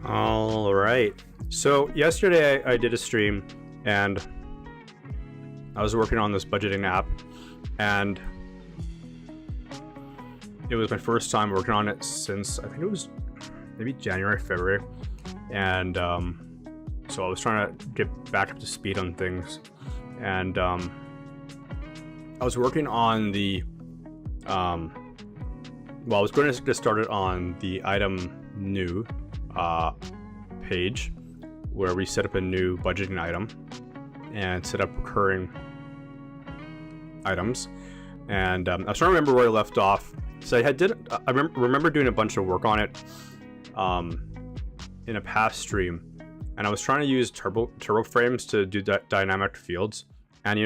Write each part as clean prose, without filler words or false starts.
All right. So yesterday I did a stream and I was working on this budgeting app, and it was my first time working on it since I think it was maybe January, February. And so I was trying to get back up to speed on things. And I was working on the, I was going to get started on the item new page where we set up a new budgeting item and set up recurring items. And I was trying to remember where I left off. So I remember doing a bunch of work on it in a past stream, and I was trying to use turbo frames to do dynamic fields, and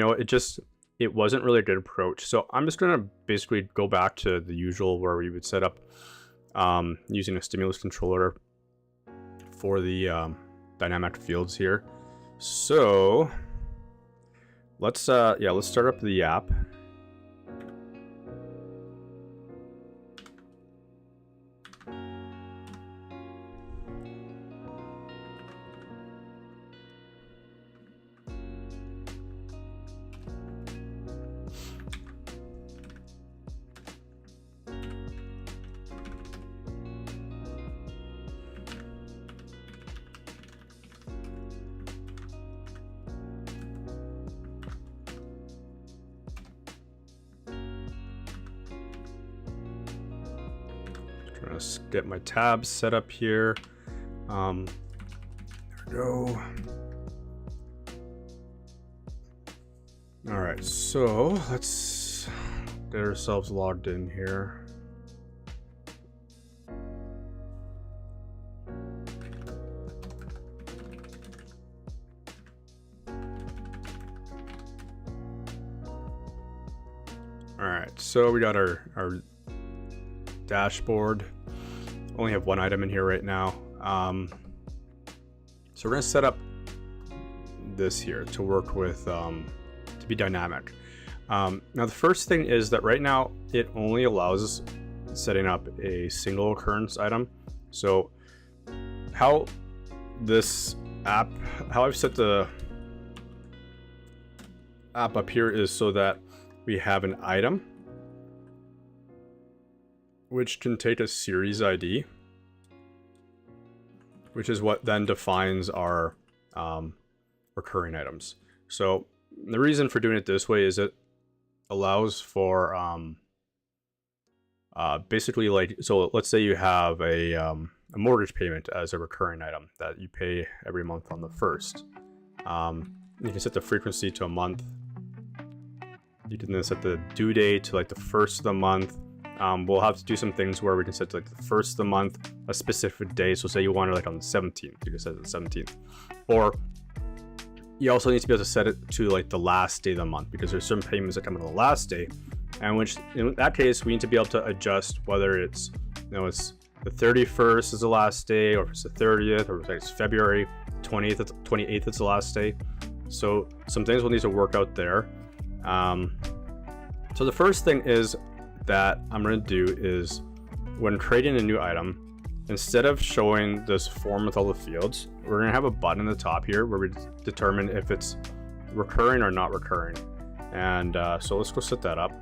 it wasn't really a good approach. So I'm just gonna basically go back to the usual where we would set up using a stimulus controller for the dynamic fields here. So let's start up the app. Trying to get my tabs set up here. There we go. All right, so let's get ourselves logged in here. All right, so we got our dashboard. Only have one item in here right now. So we're gonna set up this here to work with, to be dynamic. Now the first thing is that right now it only allows setting up a single occurrence item. So how I've set the app up here is so that we have an item which can take a series ID, which is what then defines our recurring items. So the reason for doing it this way is it allows for basically, so let's say you have a mortgage payment as a recurring item that you pay every month on the 1st. You can set the frequency to a month. You can then set the due date to like the 1st of the month. We'll have to do some things where we can set to like the 1st of the month, a specific day. So say you want it like on the 17th, you can set it the 17th. Or you also need to be able to set it to like the last day of the month, because there's certain payments that come on the last day. And which in that case, we need to be able to adjust whether it's, it's the 31st is the last day, or if it's the 30th, or if it's February 20th, 28th is the last day. So some things we'll need to work out there. So the first thing is that I'm going to do is, when creating a new item, instead of showing this form with all the fields, we're going to have a button at the top here where we determine if it's recurring or not recurring. And so let's go set that up.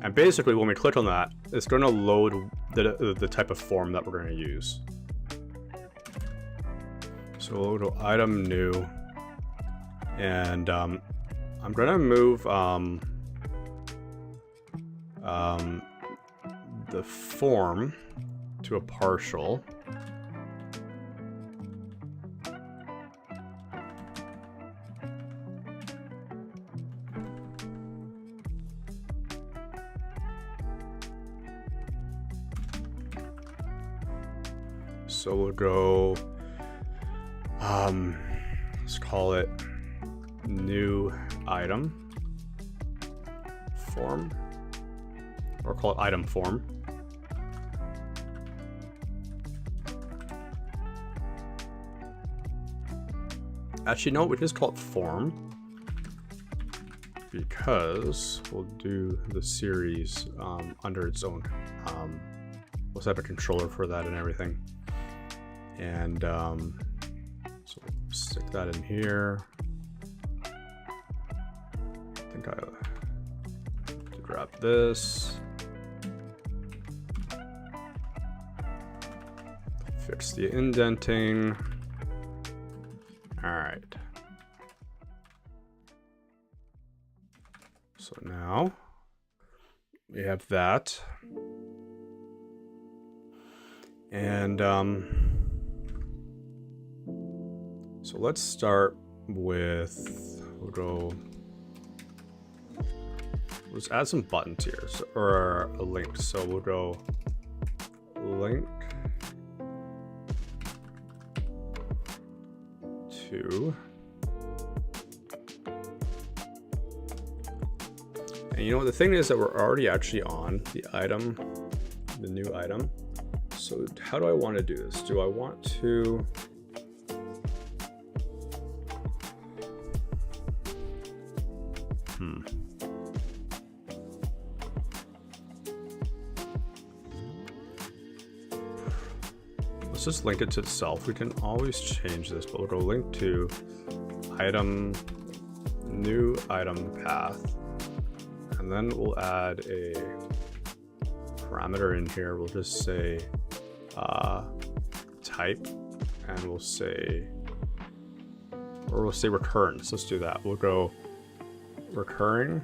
And basically when we click on that, it's going to load the type of form that we're going to use. So we'll go to item new, and I'm going to move the form to a partial. So we'll go, let's call it new item form, or call it item form. Actually, no, we can just call it form, because we'll do the series under its own, we'll set a controller for that and everything. And so we'll stick that in here. I think I grab this. Fix the indenting. All right. So now we have that. And so let's start with, let's add some buttons here, so, or a link. So we'll go link to, and you know what, the thing is that we're already actually on the item, the new item. So how do I want to do this? Do I want to let's just link it to itself. We can always change this, but we'll go link to item, new item path, and then we'll add a parameter in here. We'll just say type, and we'll say, or we'll say recurrence. Let's do that. We'll go recurring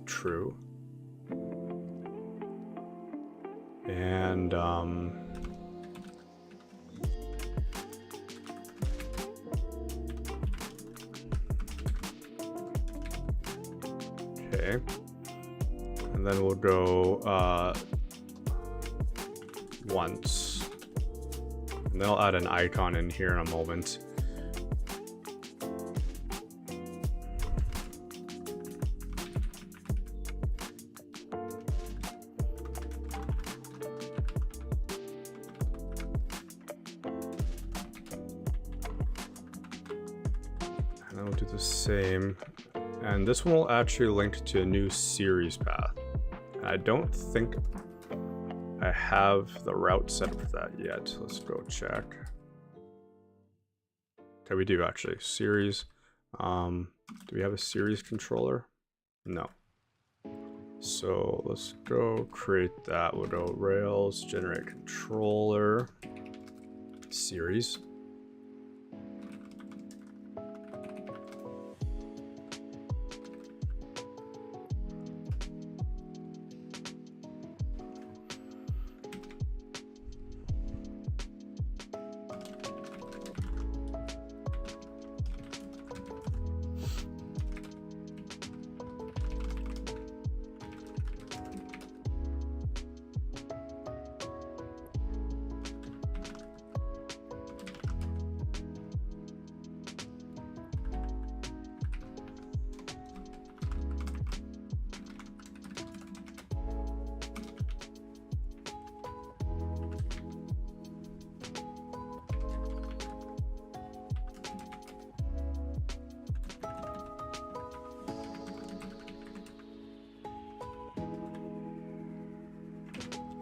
true, and okay, and then we'll go once, and then I'll add an icon in here in a moment. And then we'll do the same, and this one will actually link to a new series path. And I don't think I have the route set up for that yet. Let's go check. Okay, we do actually. Series. Do we have a series controller? No. So let's go create that. We'll go Rails, generate controller, series.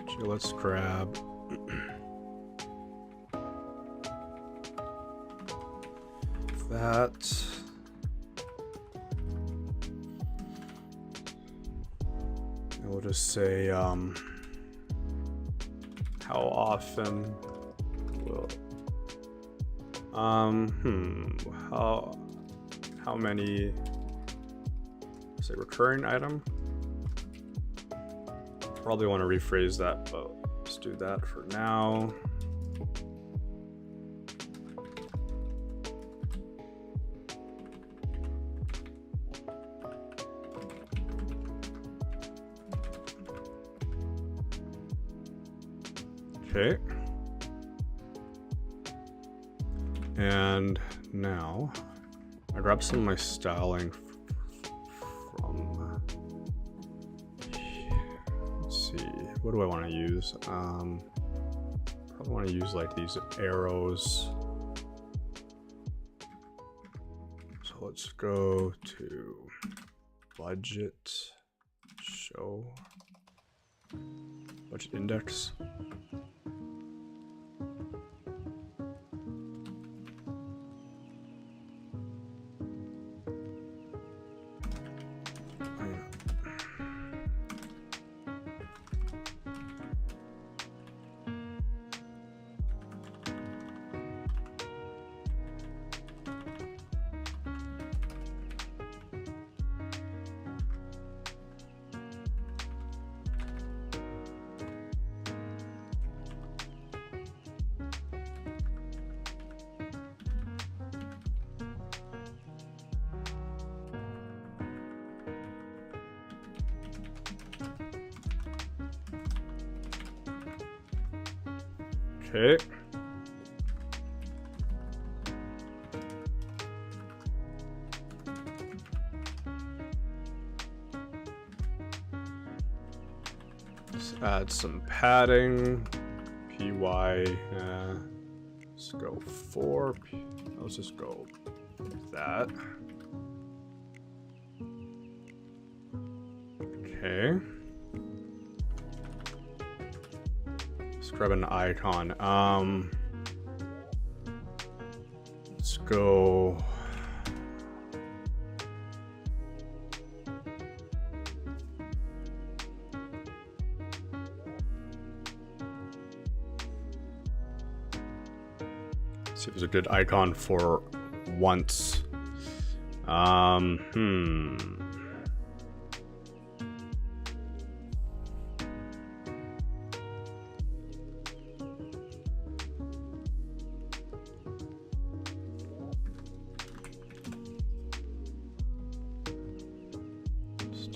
So let's grab that. And we'll just say how often will how many, say recurring item. Probably want to rephrase that, but let's do that for now. Okay. And now I grab some of my styling from, let's see, what do I want to use? Probably want to use like these arrows. So let's go to budget, show. Budget index. Okay. Let's add some padding. PY. Let's go 4. Let's just go with that. Okay. Grab an icon. Let's go. See if there's a good icon for once.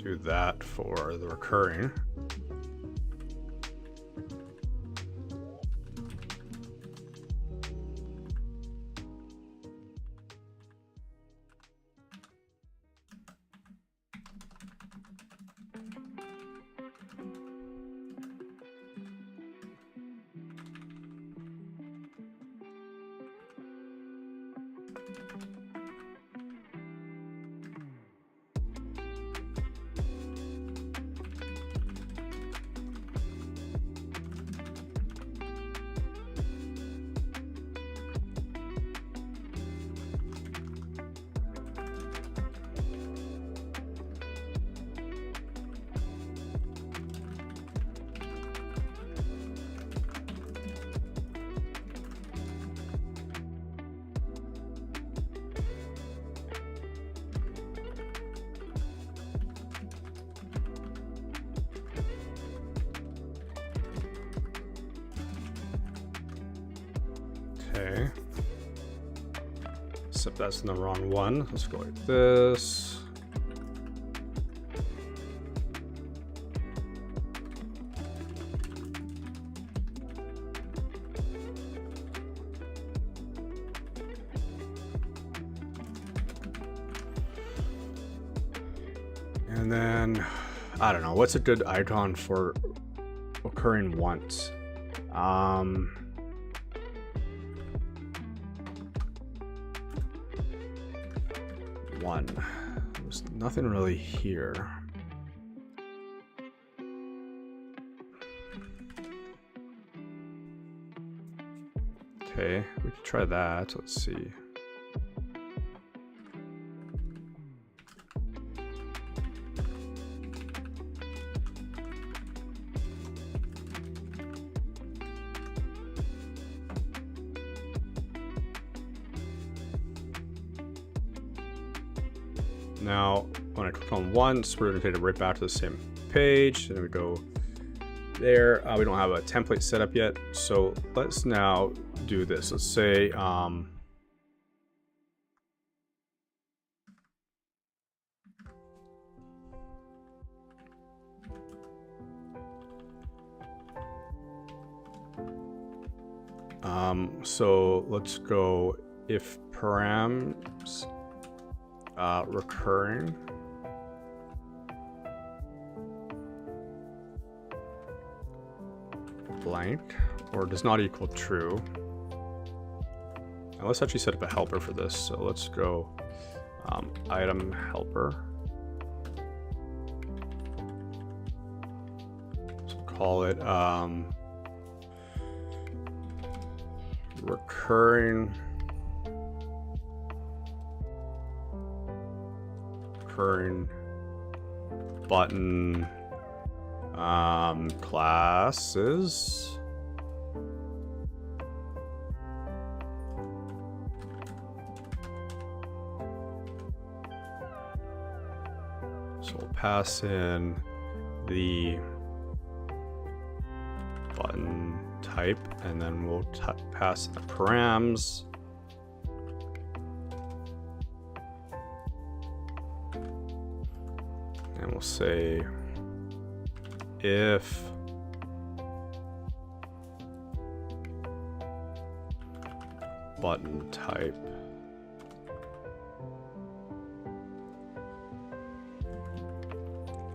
Do that for the recurring. Okay. Except that's in the wrong one. Let's go like this. And then, I don't know, what's a good icon for occurring once? One. There's nothing really here. Okay, we can try that. Let's see. Now, when I click on once, we're going to take it right back to the same page. And then we go there. We don't have a template set up yet. So let's now do this. Let's say, so let's go if params recurring blank or does not equal true. Now let's actually set up a helper for this. So let's go item helper. So call it recurring button classes. So we'll pass in the button type, and then we'll pass the params. And we'll say if button type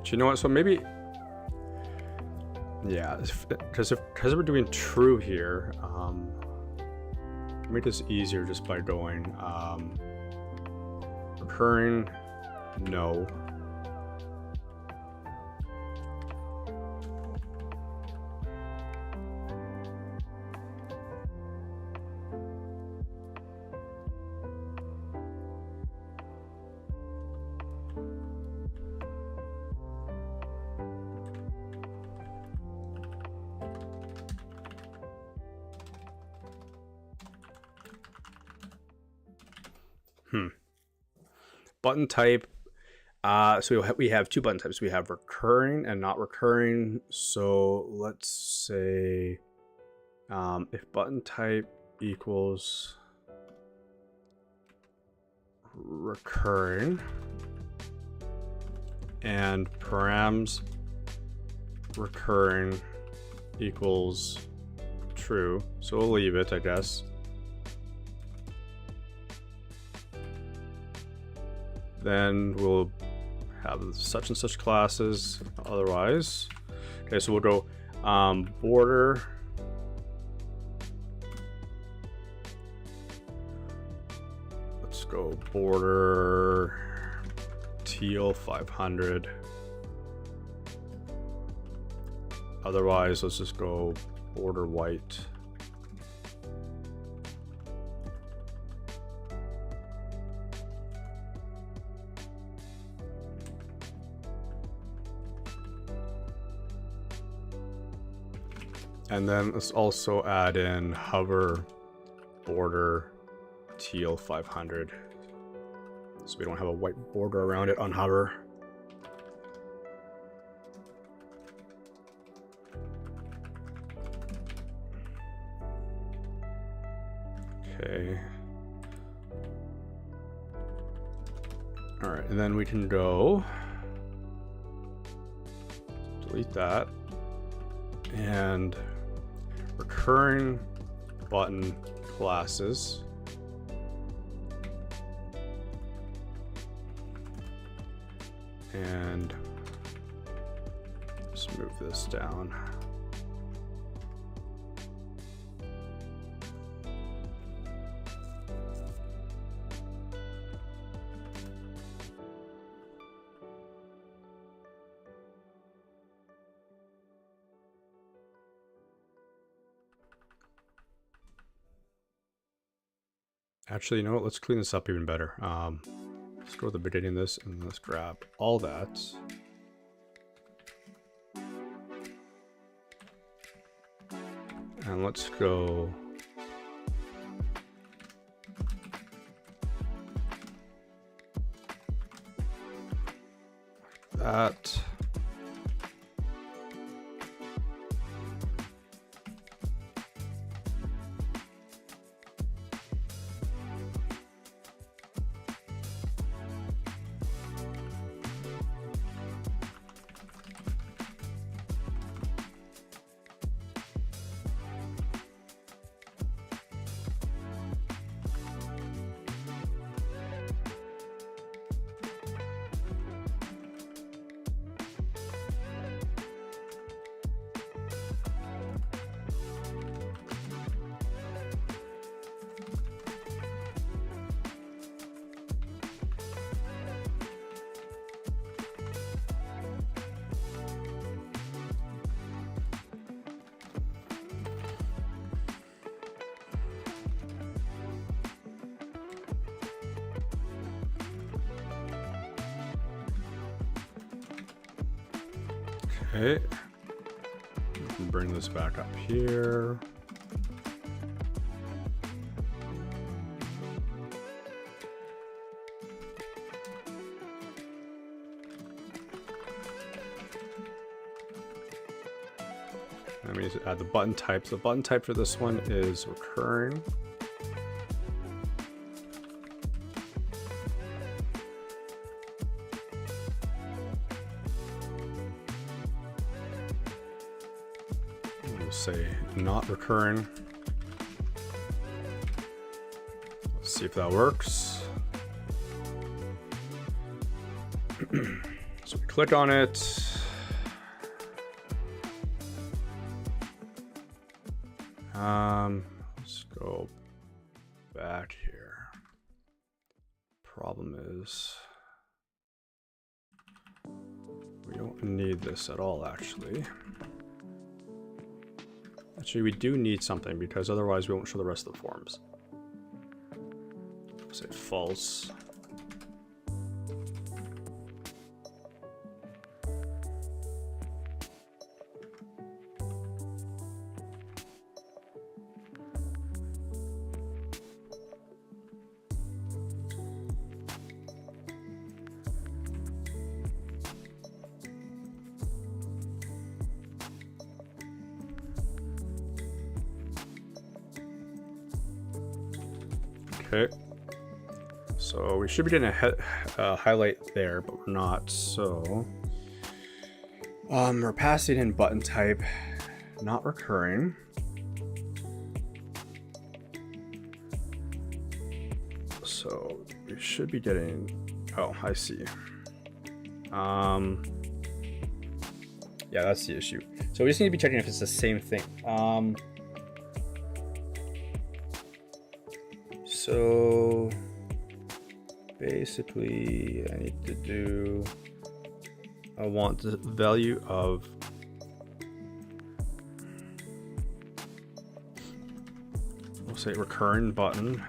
you know what, so maybe, yeah, because we're doing true here, make this easier just by going recurring no, button type. So we have two button types. We have recurring and not recurring. So let's say if button type equals recurring and params recurring equals true. So we'll leave it, I guess. Then we'll have such and such classes otherwise. Okay, so we'll go border let's go border teal 500. Otherwise, let's just go border white. And then let's also add in hover border teal 500. So we don't have a white border around it on hover. Okay. All right, and then we can go delete that and recurring button classes. And just move this down. Actually, you know what? Let's clean this up even better. Let's go to the beginning of this and let's grab all that. And let's go that. Okay. We can bring this back up here. Let me add the button type. So the button type for this one is recurring. We'll say not recurring. Let's see if that works. So we click on it. Let's go back here. Problem is, we don't need this at all, actually. Actually, we do need something because otherwise we won't show the rest of the forms. Say false. Okay, so we should be getting a highlight there, but we're not. So we're passing in button type, not recurring. So we should be getting, oh, I see. Yeah, that's the issue. So we just need to be checking if it's the same thing. So basically I need to do, I want the value of we'll say recurring button.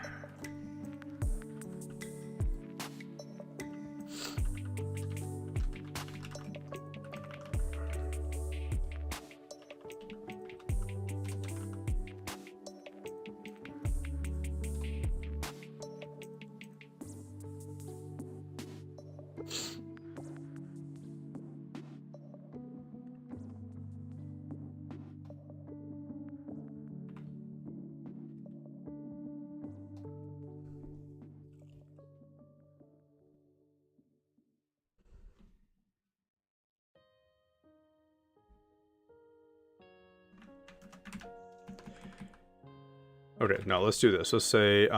Okay, now let's do this. Let's say, let's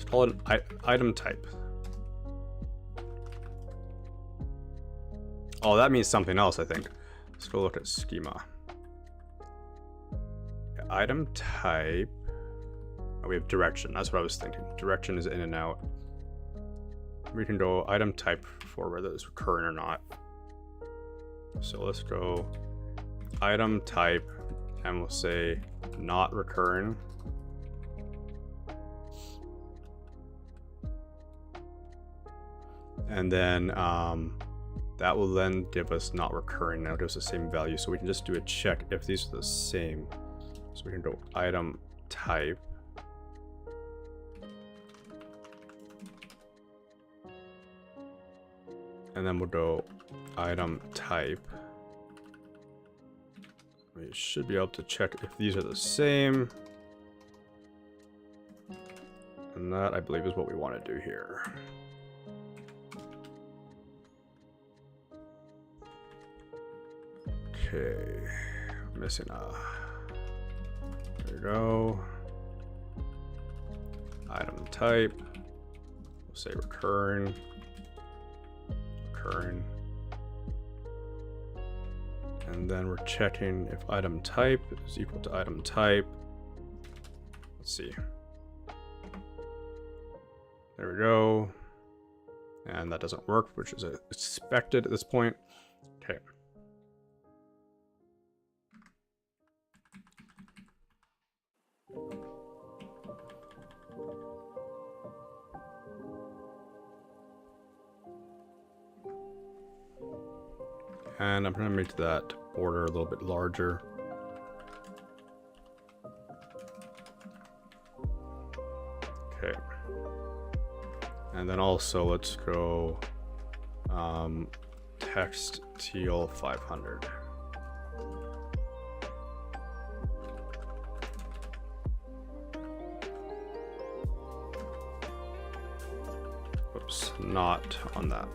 call it an item type. Oh, that means something else, I think. Let's go look at schema. Item type. Oh, we have direction. That's what I was thinking. Direction is in and out. We can go item type for whether it's recurring or not. So let's go item type, and we'll say not recurring. And then that will then give us not recurring. Now it gives the same value, so we can just do a check if these are the same. So we can go item type, and then we'll go item type. We should be able to check if these are the same. And that, I believe, is what we want to do here. Okay, missing a, there you go. Item type, we'll say recurring. And then we're checking if item type is equal to item type. Let's see. There we go. And that doesn't work, which is expected at this point. Okay. And I'm going to make that border a little bit larger. Okay. And then also let's go text teal 500. Oops, not on that.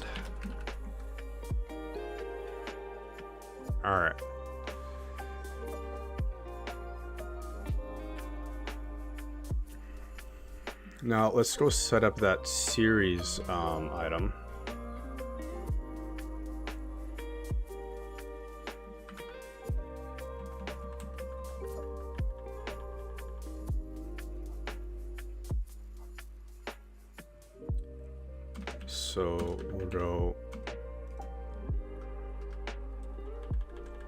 All right. Now let's go set up that series item. So we'll go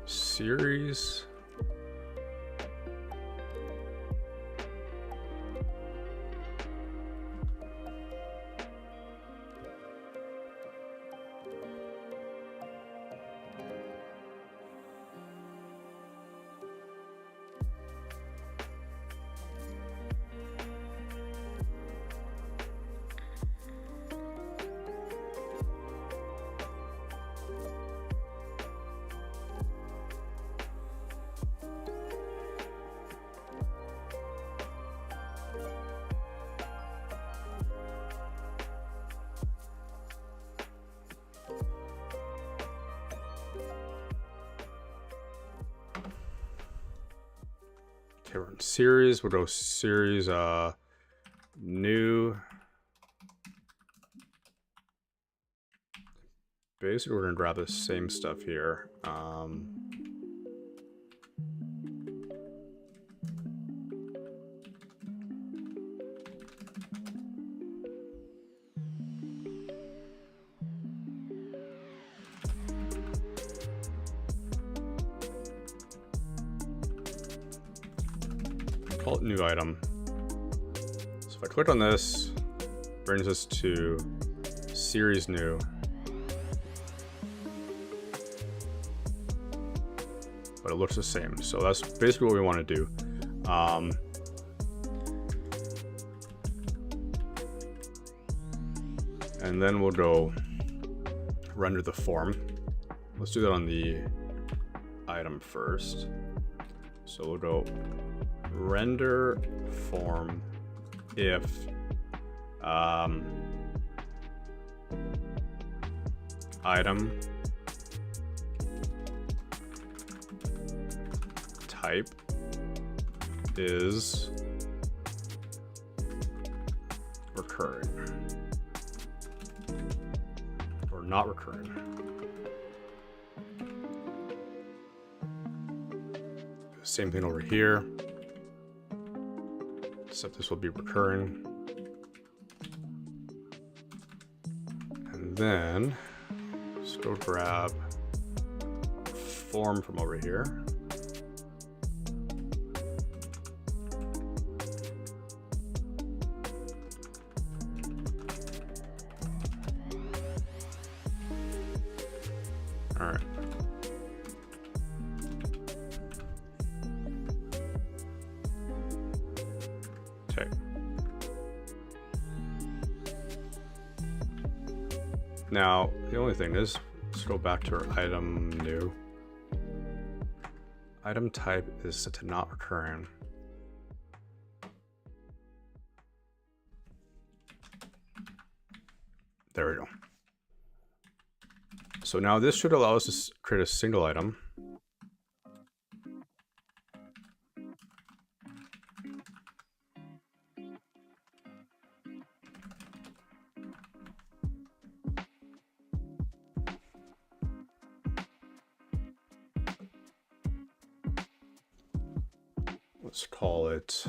series. Okay, we're in series. We'll go series new. Basically, we're gonna grab the same stuff here. Call it new item. So if I click on this, brings us to series new. But it looks the same. So that's basically what we want to do. And then we'll go render the form. Let's do that on the item first. So we'll go render form if item type is recurring or not recurring. Same thing over here, except this will be recurring. And then let's go grab form from over here. All right. Okay. Now, the only thing is, let's go back to our item new. Item type is set to not recurring. There we go. So now this should allow us to create a single item. Let's call it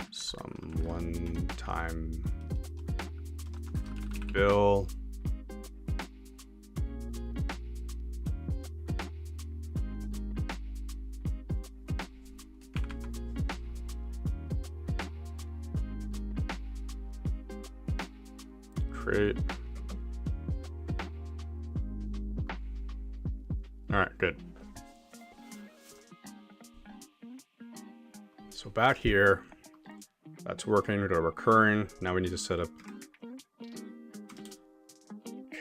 some one-time bill. Create. All right, good. So back here, that's working. We go to recurring. Now we need to set up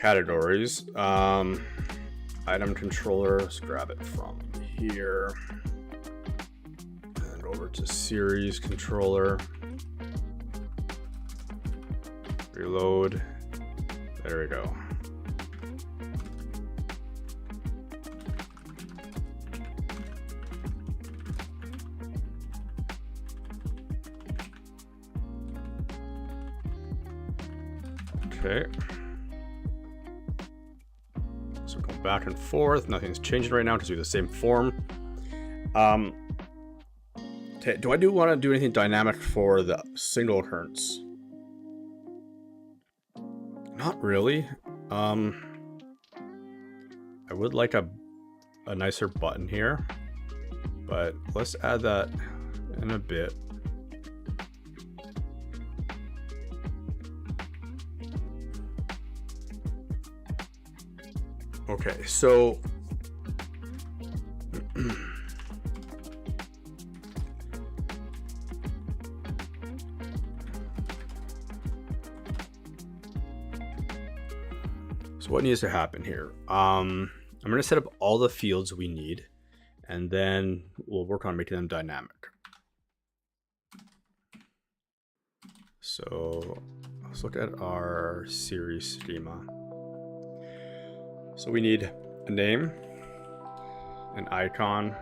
categories. Item controller, let's grab it from here. And over to series controller. Reload. There we go. Okay. So go back and forth. Nothing's changing right now because we have the same form. Okay, do I want to do anything dynamic for the single occurrence? Not really. I would like a nicer button here, but let's add that in a bit. Okay, so so what needs to happen here? I'm going to set up all the fields we need, and then we'll work on making them dynamic. So let's look at our series schema. So we need a name, an icon,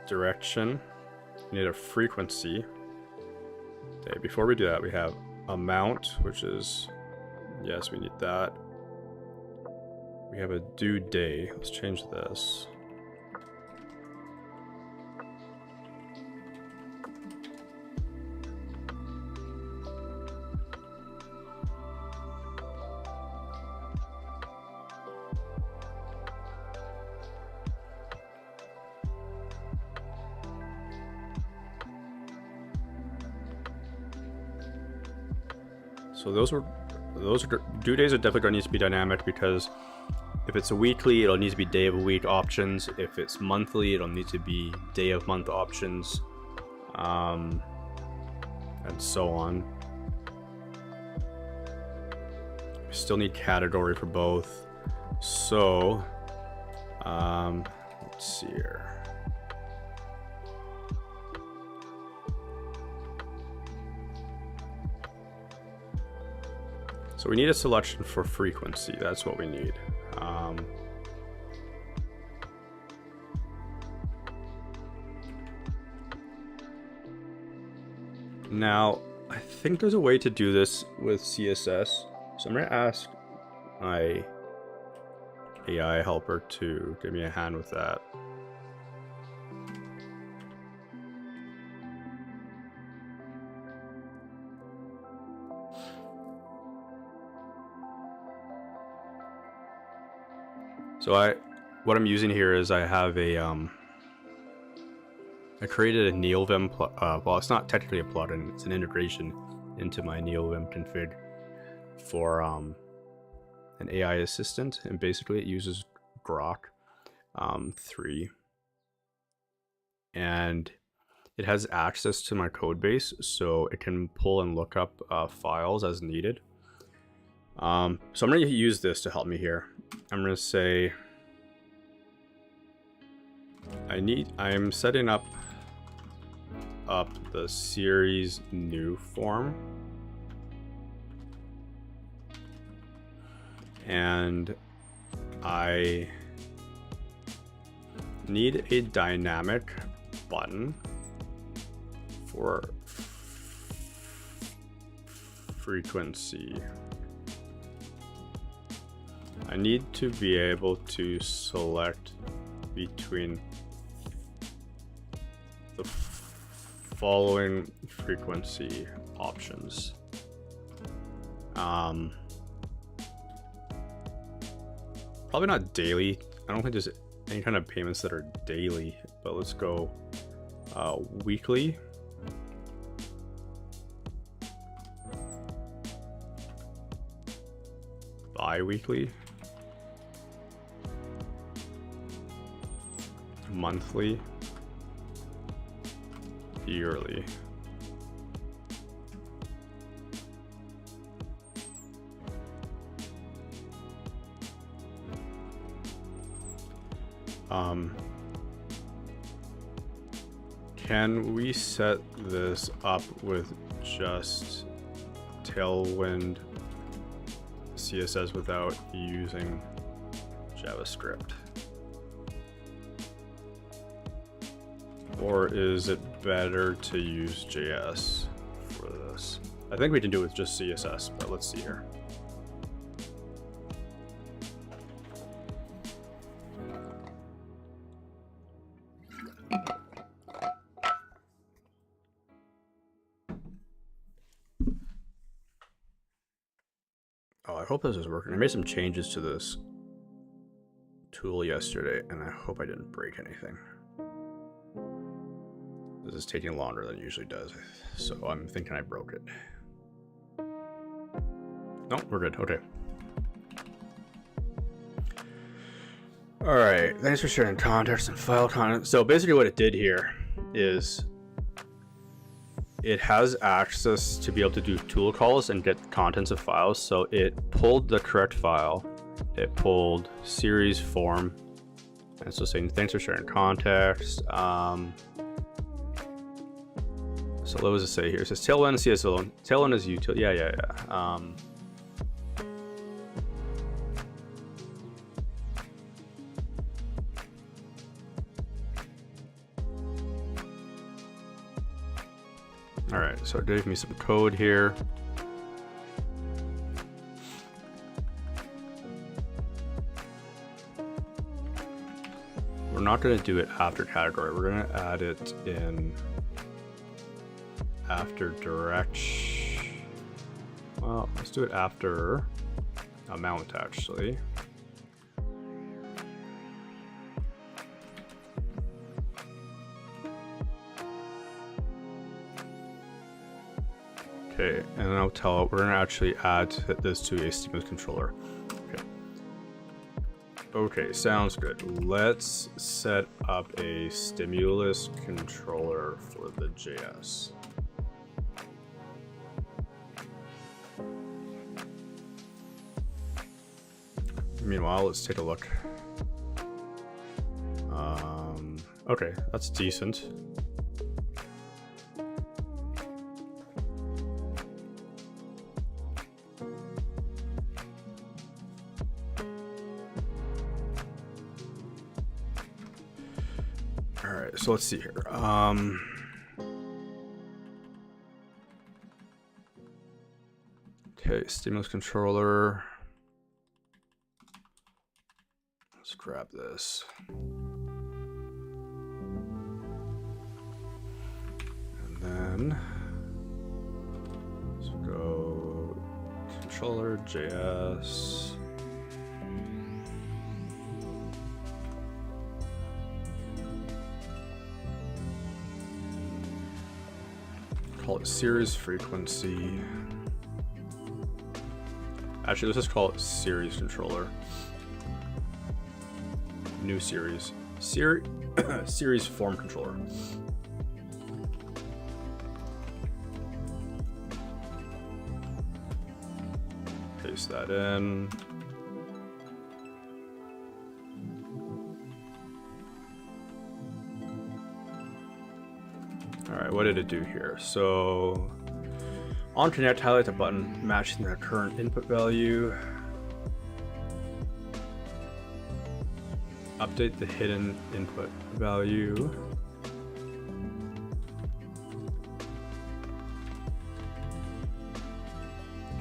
direction, we need a frequency. Okay, before we do that, we have amount, which is, yes, we need that. We have a due day. Let's change this. So those due days are definitely going to need to be dynamic, because if it's a weekly, it'll need to be day of week options. If it's monthly, it'll need to be day of month options, and so on. We still need category for both. So let's see here. So we need a selection for frequency. That's what we need. Now, I think there's a way to do this with CSS. So I'm going to ask my AI helper to give me a hand with that. So what I'm using here is I have a I created a NeoVim well, it's not technically a plugin, it's an integration into my NeoVim config for an AI assistant, and basically it uses Grok 3, and it has access to my code base, so it can pull and look up files as needed. So I'm going to use this to help me here. I'm going to say I'm setting up the series new form, and I need a dynamic button for frequency. I need to be able to select between the following frequency options. Probably not daily. I don't think there's any kind of payments that are daily, but let's go weekly. Bi-weekly. monthly, yearly. Can we set this up with just Tailwind CSS without using JavaScript? Or is it better to use JS for this? I think we can do it with just CSS, but let's see here. Oh, I hope this is working. I made some changes to this tool yesterday, and I hope I didn't break anything. This is taking longer than it usually does, so I'm thinking I broke it. No, we're good. Okay. All right. Thanks for sharing context and file content. So basically, what it did here is it has access to be able to do tool calls and get contents of files. So it pulled the correct file. It pulled series form, and so saying thanks for sharing context. So what does it say here? It says Tailwind CSS alone. Tailwind is utility. Yeah. All right, so it gave me some code here. We're not going to do it after category. We're going to add it in after direct. Well, let's do it after amount actually. Okay, and then I'll tell it we're gonna actually add this to a stimulus controller. Okay, sounds good. Let's set up a stimulus controller for the JS. Meanwhile, let's take a look. Okay, that's decent. All right, so let's see here. Okay, stimulus controller. Let's grab this. And then let's go controller JS. Call it series frequency. Actually, let's just call it series controller. New series. Series form controller. Paste that in. All right, what did it do here? So on connect, highlight the button matching the current input value. Update the hidden input value.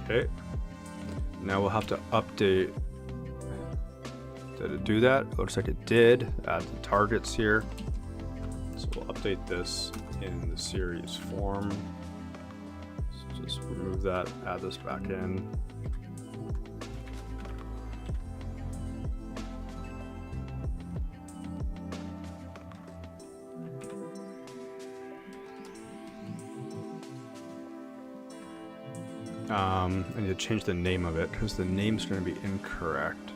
Okay. Now we'll have to update. Did it do that? It looks like it did. Add the targets here. So we'll update this in the series form. So just remove that, add this back in. I need to change the name of it because the name's going to be incorrect.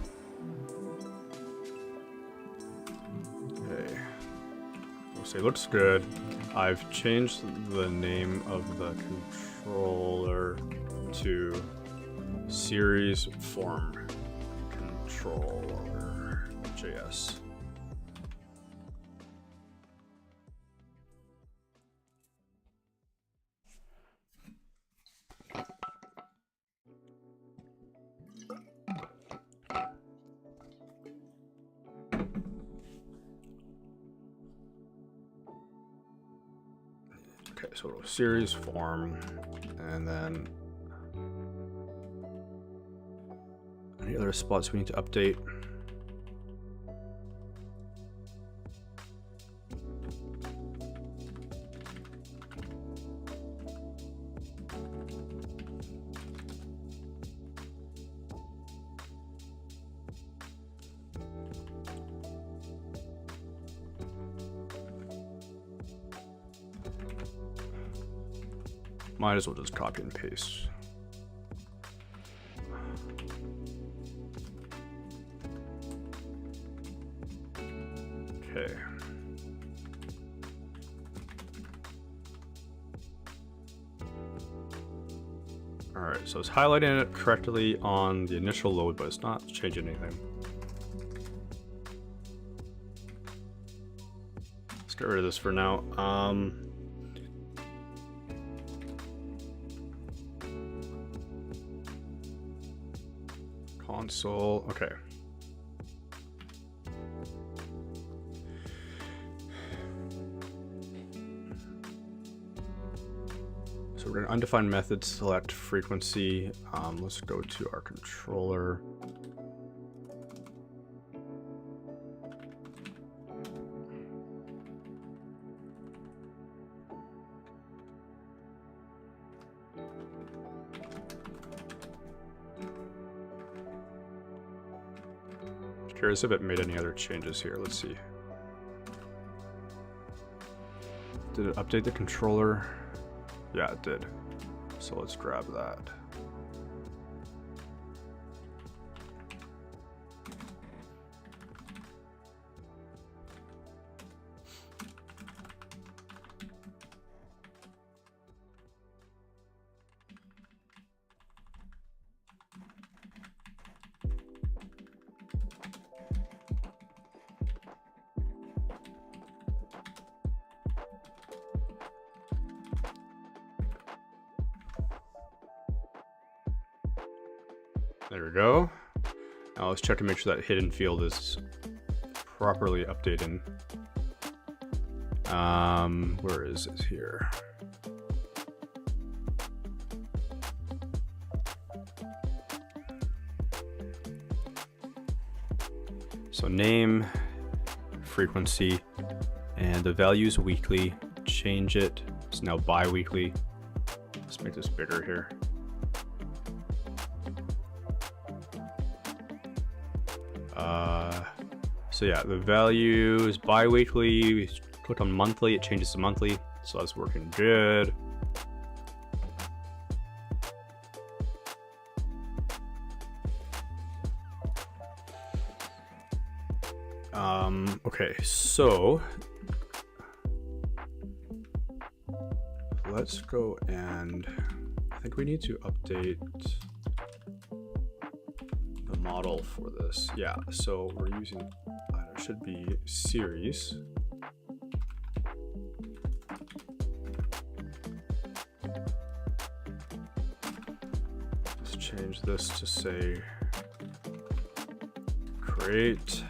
Okay, so it looks good. I've changed the name of the controller to series form controller JS. Okay, so series form, and then any other spots we need to update? Might as well just copy and paste. Okay. All right, so it's highlighting it correctly on the initial load, but it's not changing anything. Let's get rid of this for now. Console, okay. So we're going to undefined method, select frequency. Let's go to our controller. Curious if it made any other changes here. Let's see. Did it update the controller? Yeah, it did. So let's grab that. There we go. Now let's check to make sure that hidden field is properly updated. Where is it here? So name, frequency, and the value is weekly. Change it. It's now bi-weekly. Let's make this bigger here. So yeah, the value is bi-weekly. We click on monthly, it changes to monthly, so that's working good. Okay, so let's go, and I think we need to update the model for this. Yeah, so we're using, it should be series. Let's change this to say create.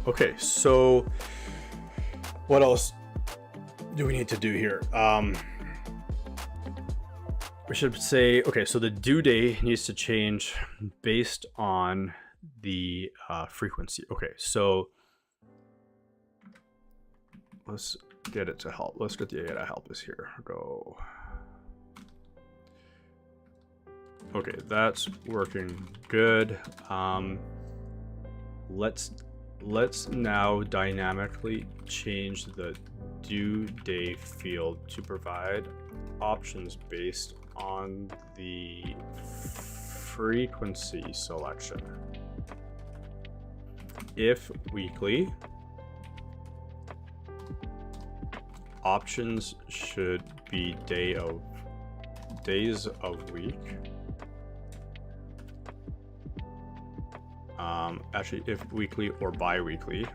Okay, so what else do we need to do here? We should say, okay, so the due date needs to change based on the frequency. Okay, so let's get it to help. Let's get the AI to help us here. Go. Okay, that's working good. Let's now dynamically change the due date field to provide options based on the frequency selection. If weekly, options should be days of week. Actually, if weekly or bi-weekly.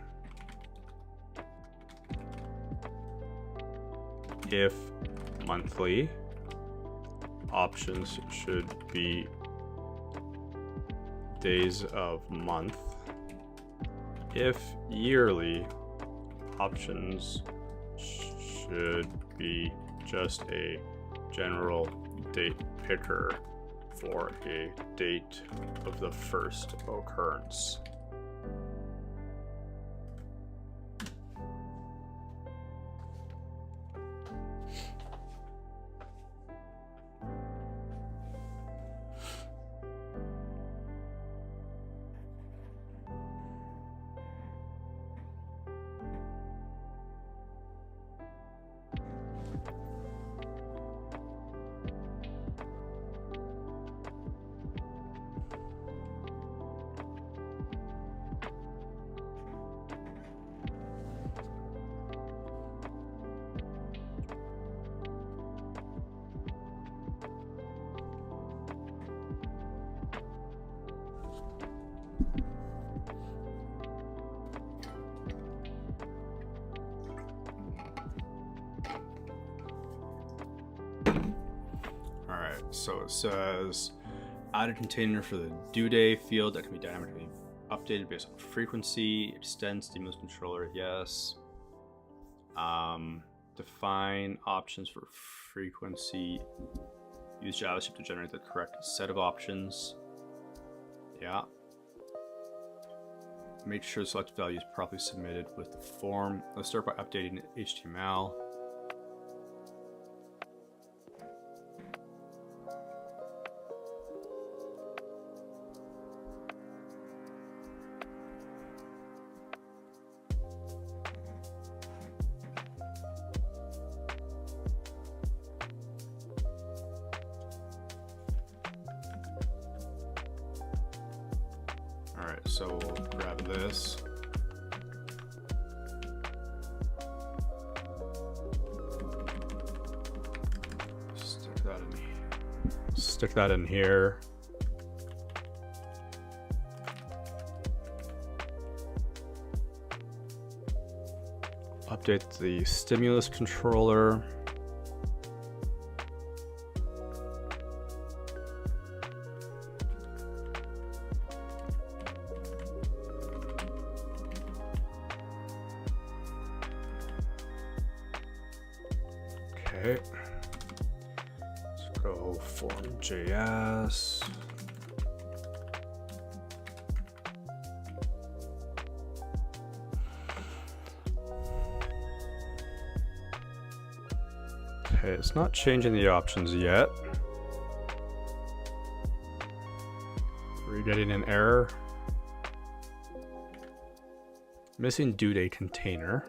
If monthly, options should be days of month. If yearly, options should be just a general date picker for a date of the first occurrence. So it says add a container for the due day field that can be dynamically updated based on frequency. Extend stimulus controller, yes. Define options for frequency. Use JavaScript to generate the correct set of options. Yeah. Make sure the select value is properly submitted with the form. Let's start by updating HTML. Alright, so we'll grab this. Stick that in here. Update the stimulus controller. Okay, let's go form.js. Okay, it's not changing the options yet. We're getting an error. Missing due date container.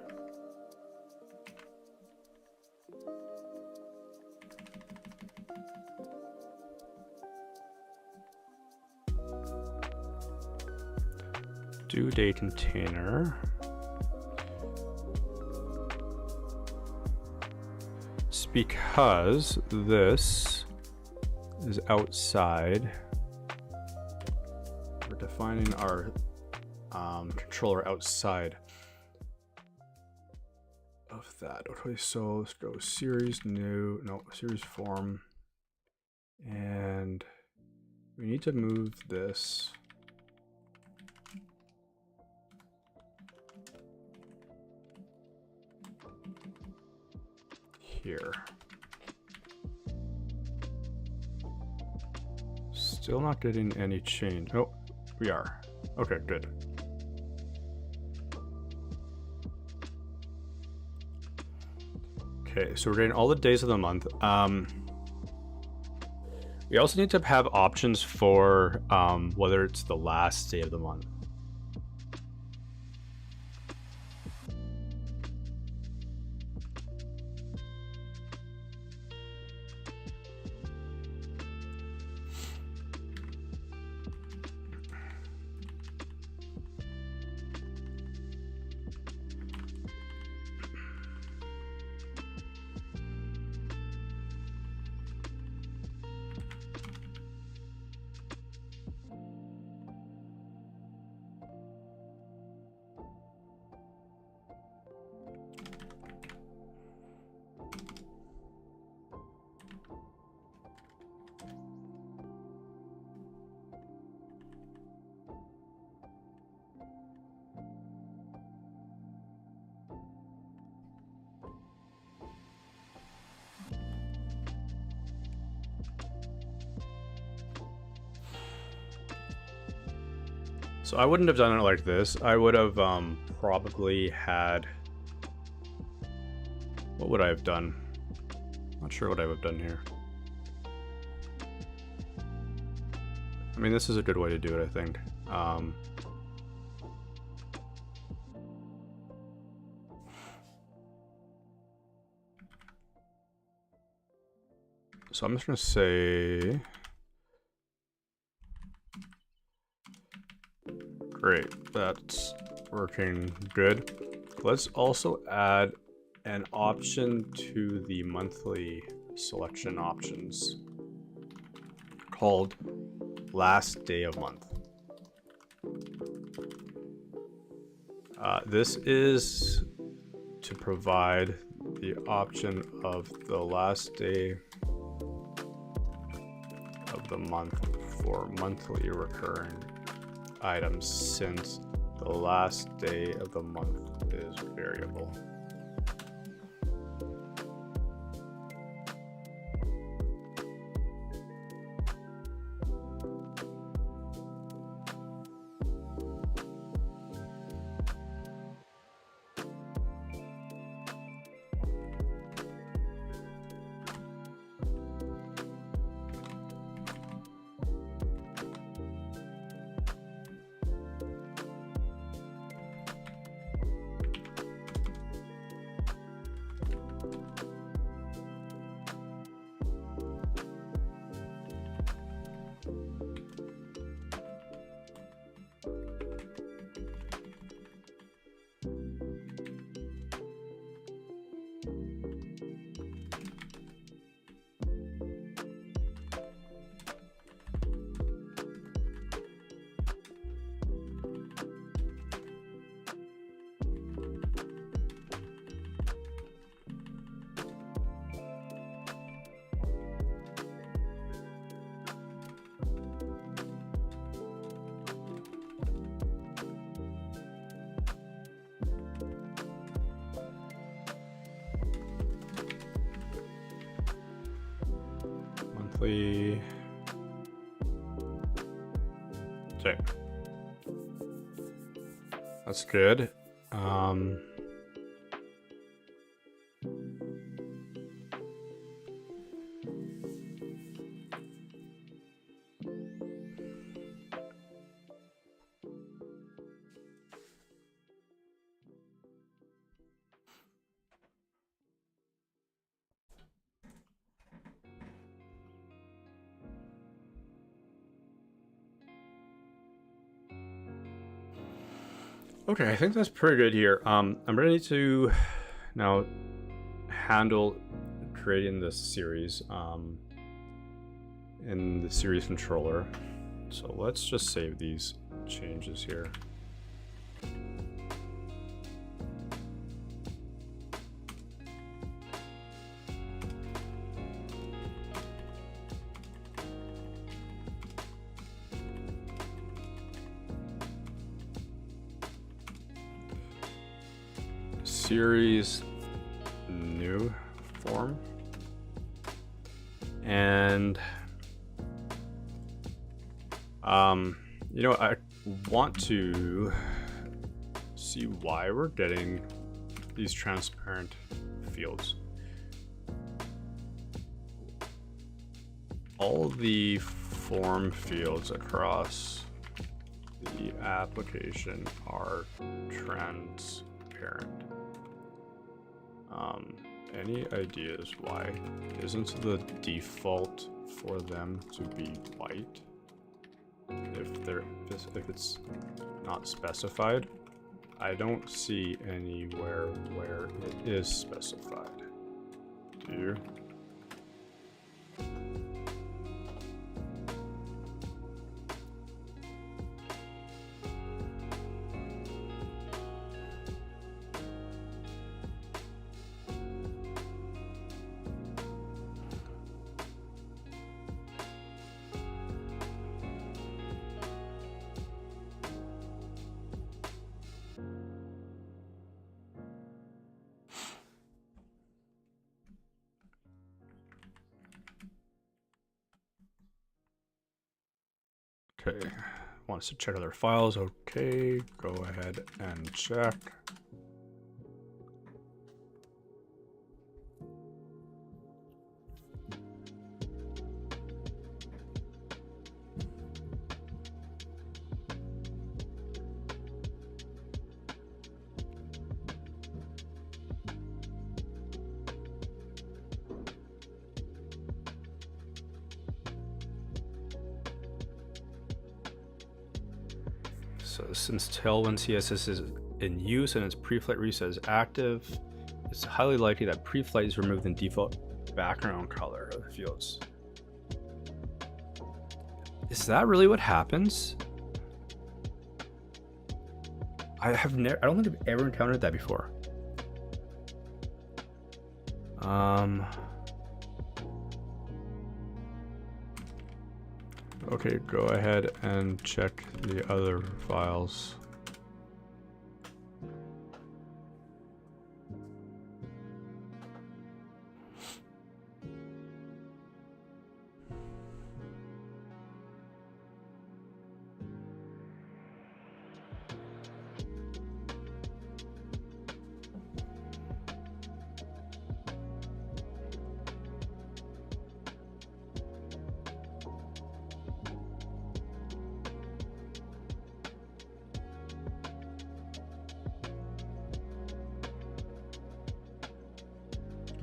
Due date container. It's because this is outside. We're defining our controller outside of that. Okay, so let's go series new, no, series form. And we need to move this here. Still not getting any change. Oh, we are. Okay, good. Okay, so we're getting all the days of the month. We also need to have options for whether it's the last day of the month. So I wouldn't have done it like this. I would have probably had... What would I have done? Not sure what I would have done here. I mean, this is a good way to do it, I think. So I'm just going to say... Great, that's working good. Let's also add an option to the monthly selection options called last day of month. This is to provide the option of the last day of the month for monthly recurring items, since the last day of the month is variable. Monthly. Okay. That's good. Okay, I think that's pretty good here. I'm ready to now handle creating this series in the series controller. So let's just save these changes here. Series new form, and you know, I want to see why we're getting these transparent fields. All the form fields across the application are transparent. Any ideas why? Isn't the default for them to be white if it's not specified? I don't see anywhere where it is specified. Do you? Okay, want us to check other files. Okay, go ahead and check. So since Tailwind CSS is in use and its pre-flight reset is active, it's highly likely that pre-flight is removed in default background color of the fields. Is that really what happens? I don't think I've ever encountered that before. Okay, go ahead and check the other files.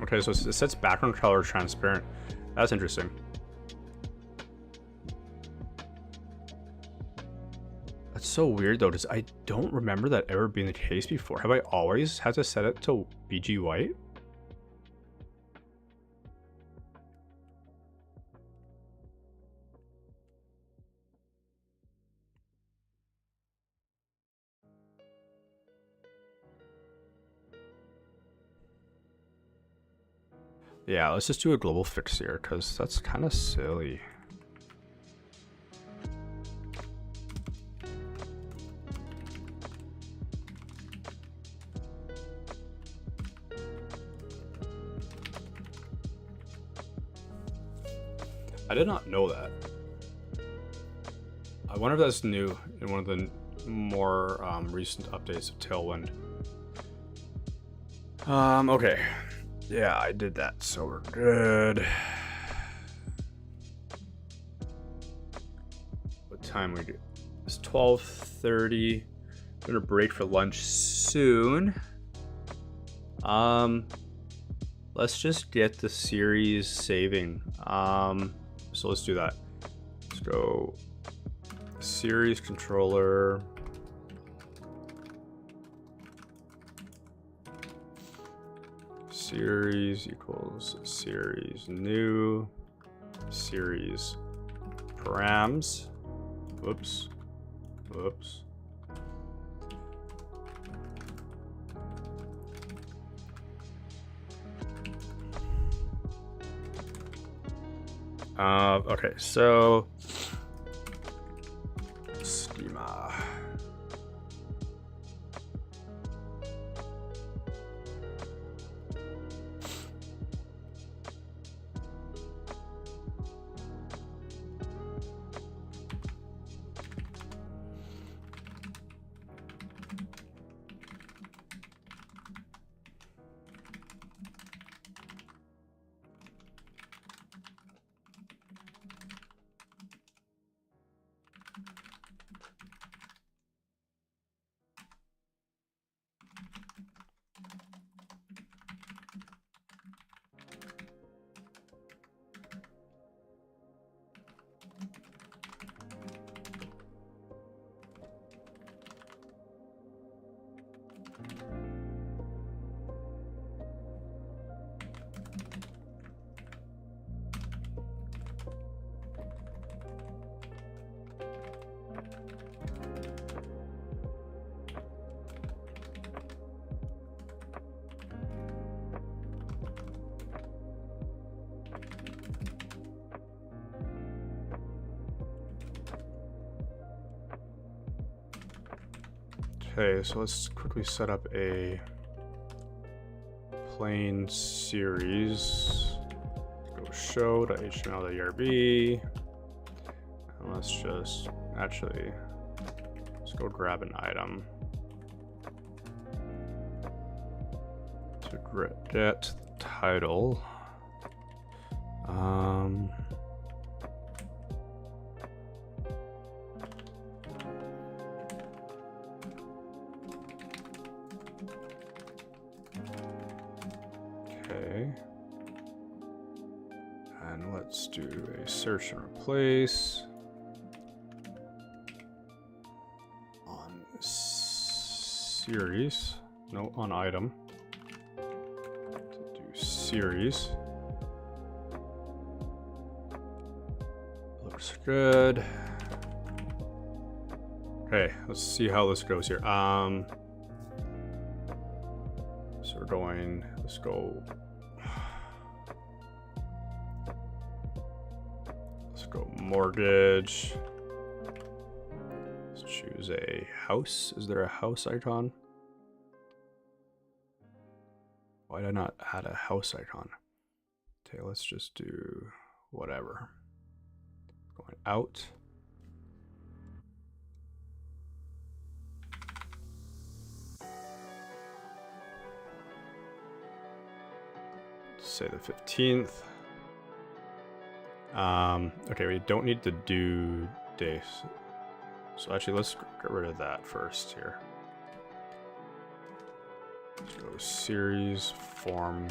Okay, so it sets background color transparent. That's interesting. That's so weird though, because I don't remember that ever being the case before. Have I always had to set it to BG white? Yeah, let's just do a global fix here, because that's kind of silly. I did not know that. I wonder if that's new in one of the more recent updates of Tailwind. Okay. Yeah, I did that, so we're good. What time we do? It's 12:30. I'm gonna break for lunch soon. Let's just get the series saving. So let's do that. Let's go series controller. Series equals series new, series params. Whoops. Okay, so schema. Okay, so let's quickly set up a plain series. Go show.html.erb. And let's just actually Let's go grab an item to get the title. Okay. And let's do a search and replace on series. No, on item. To do series. Looks good. Okay, let's see how this goes here. So we're going, let's go. Let's go mortgage. Let's choose a house. Is there a house icon? Why did I not add a house icon? Okay, let's just do whatever. Going out. Say the 15th. Okay, we don't need the due date. So actually, let's get rid of that first here. Let's go series, form.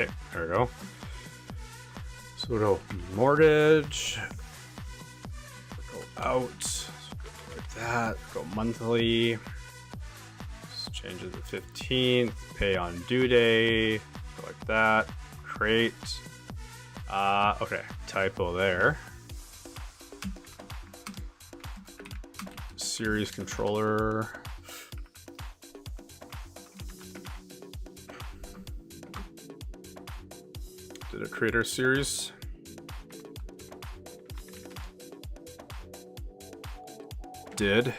Okay, there we go. So we'll go mortgage, go out, like that, go monthly, let's change it to 15th, pay on due day, go like that, create, okay, typo there. Series controller. Did a creator series. Did.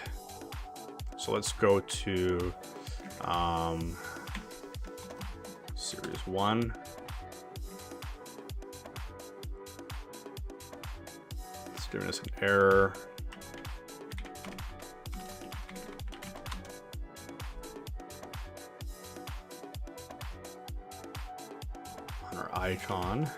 So let's go to series 1. It's giving us an error. Icon.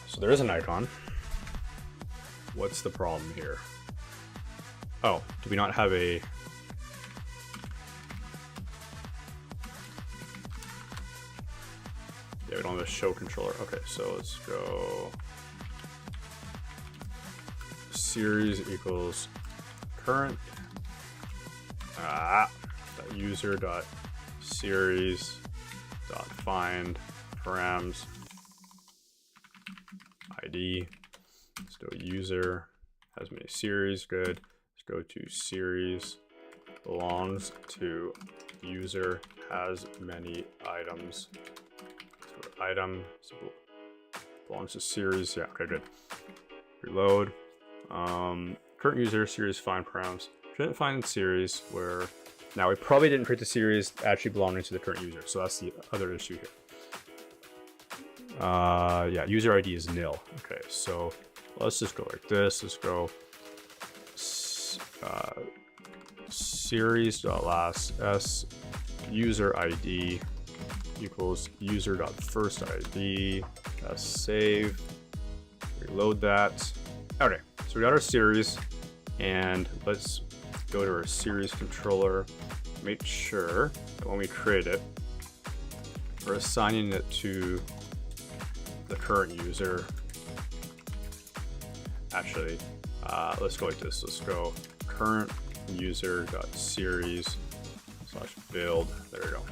So there is an icon. What's the problem here? Oh, do we not have a... Yeah, we don't have a show controller. Okay, so let's go... Series equals current user dot series dot find params ID. Let's do a user has many series. Good. Let's go to series belongs to user has many items. So item belongs to series. Yeah. Okay. Good. Reload. Current user series find params. Didn't find series where now we probably didn't create the series actually belonging to the current user, so that's the other issue here. Yeah, user ID is nil. Okay, so let's just go like this. Let's go series.last s user ID equals user.first ID. Save. Reload that. Okay, so we got our series, and let's go to our series controller. Make sure that when we create it, we're assigning it to the current user. Actually, let's go like this. Let's go current user.series/build. There we go.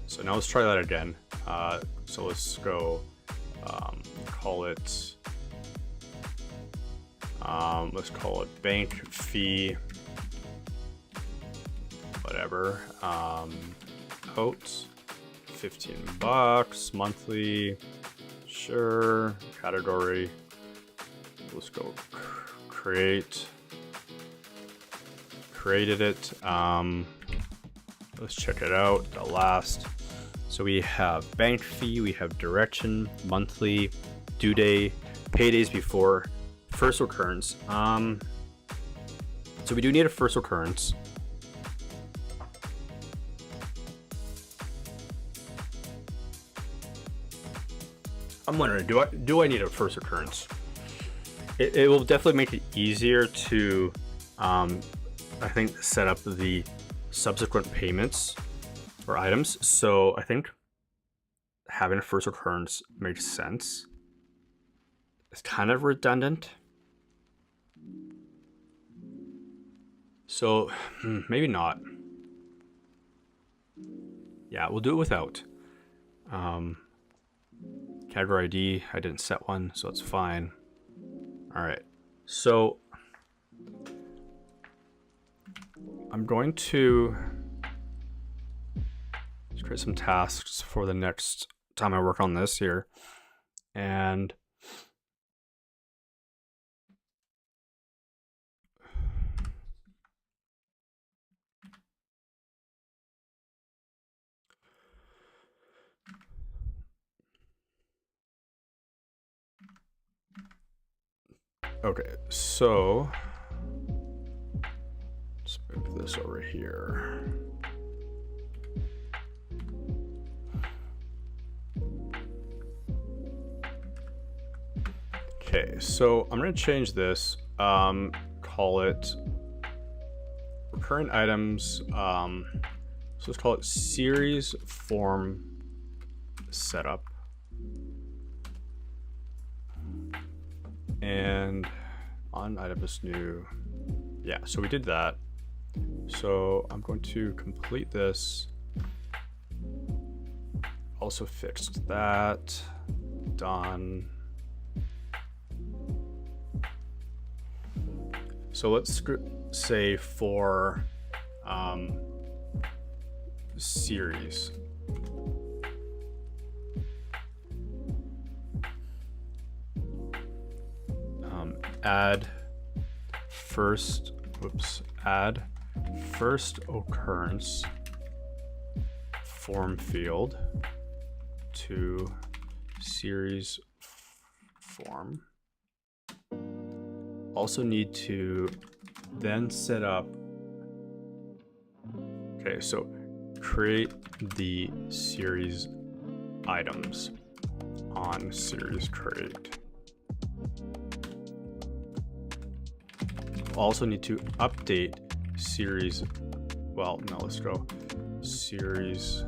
So now let's try that again. So let's go call it. Let's call it bank fee. Whatever. Out. $15 monthly. Sure. Category. Let's go create. Created it. Let's check it out. The last. So we have bank fee, we have direction, monthly, due day, paydays before, first occurrence. So we do need a first occurrence. I'm wondering, do I need a first occurrence? It will definitely make it easier to, I think, set up the subsequent payments for items. So I think having a first occurrence makes sense. It's kind of redundant. So maybe not. Yeah, we'll do it without. Category ID, I didn't set one, so it's fine. All right, so I'm going to create some tasks for the next time I work on this here. And okay, so let's move this over here. Okay, so I'm going to change this, call it recurrent items, so let's call it series form setup. And on item is new. Yeah, so we did that. So I'm going to complete this. Also fixed that. Done. So let's say for series. Add first occurrence form field to series form. Also need to then set up, okay, so create the series items on series create. Also need to update series, well, no, let's go series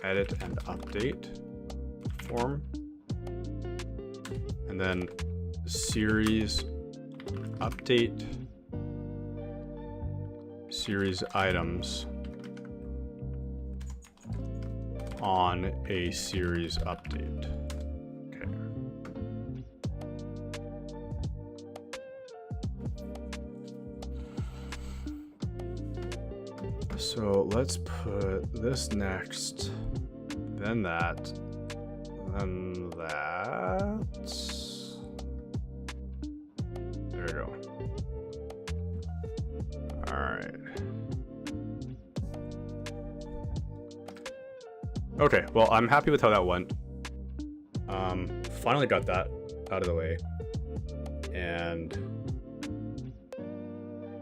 edit and update form, and then series update series items on a series update. Okay. So let's put this next, then that, then that. There we go. All right. Okay, well, I'm happy with how that went. Finally got that out of the way. And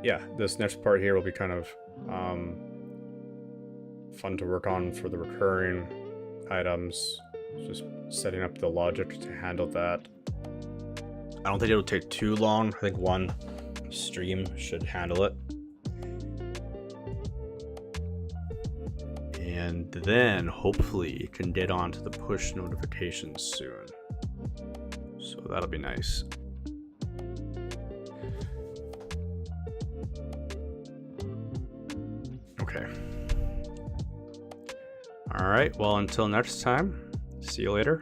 yeah, this next part here will be kind of fun to work on for the recurring items. Just setting up the logic to handle that. I don't think it'll take too long. I think one stream should handle it. And then hopefully it can get onto the push notifications soon. So that'll be nice. Okay. All right, well, until next time, see you later.